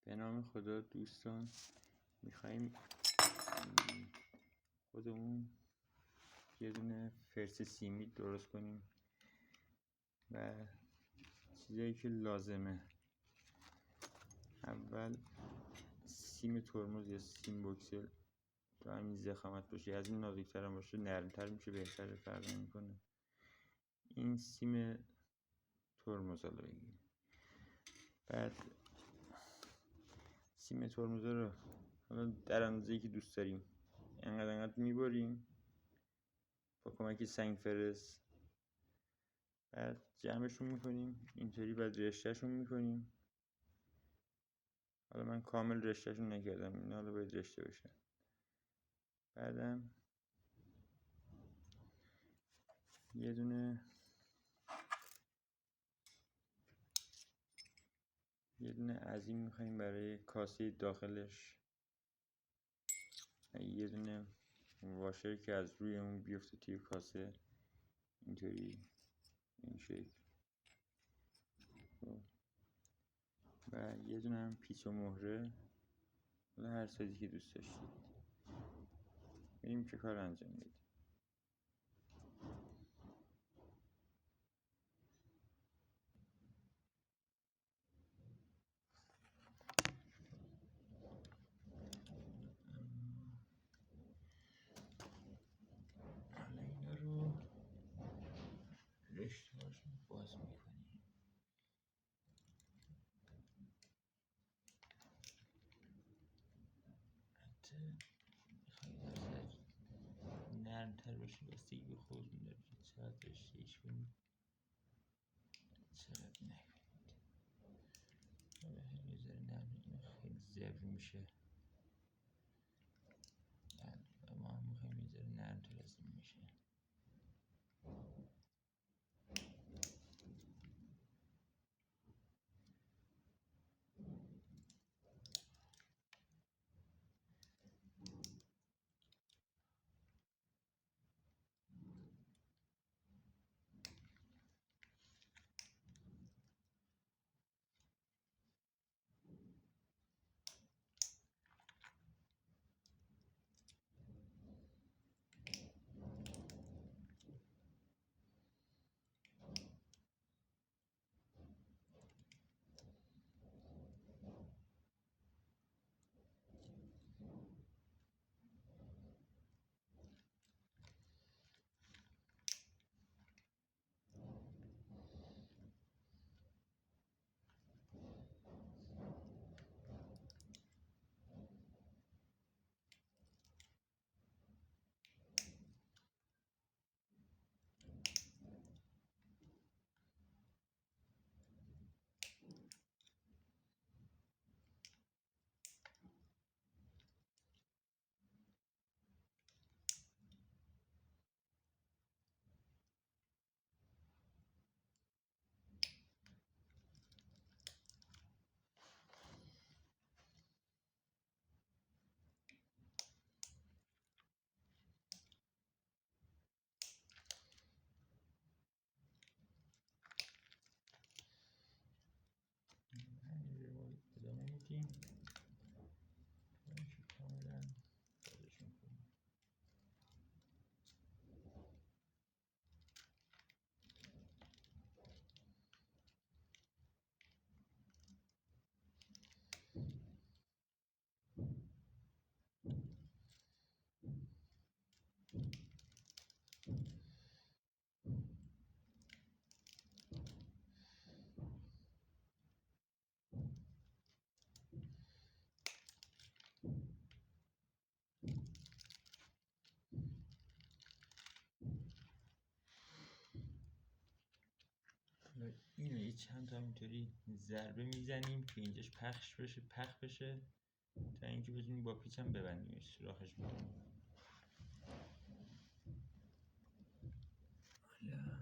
به نام خدا دوستان، میخواییم خودمون یه دونه فرس سیمی درست کنیم و چیزایی که لازمه. اول سیم ترمز یا سیم بوکسل تو همین ضخامت باشه، از این نازک‌تر هم باشه نرمتر میشه، بهتره، فرق نمیکنه. این سیم ترمز حالا بگیریم. بعد سیم ترمز رو حالا در اندازه‌ای که دوست داریم انقدر میبریم با کمک سنگ فرس. بعد جمعشون میکنیم اینطوری، بعد رشتهشون میکنیم. حالا من کامل رشتهشون نکردم، این حالا باید رشته بشه. بعدم یه دونه از این میخواییم برای کاسه داخلش، یه دونه واشر که از روی اون بیفته توی کاسه، اینطوری این شکل. و یه دونه هم پیچ و مهره، حالا هر سایزی که دوست داشتید. بریم که کار انجام بدیم. حالا اینا رو رشته هاشون باز میکنیم. حتی میخوایی نرمتر باشه، بستگی به خودتون داره چقدر رشته ایش کنید، چقدر نکنید. حالا هم یه ذره نرم، این خیلی زبر میشه. و ما هم میخواییم یه ذره نرمتر از این میشه. همین رو ادامه میدیم که کاملا بازشون کنیم. اینو یه چند تا اینطوری ضربه میزنیم که اینجاش پخش بشه تا اینکه بتونیم با پیچ هم ببندیمش، سوراخش میکنیم. حالا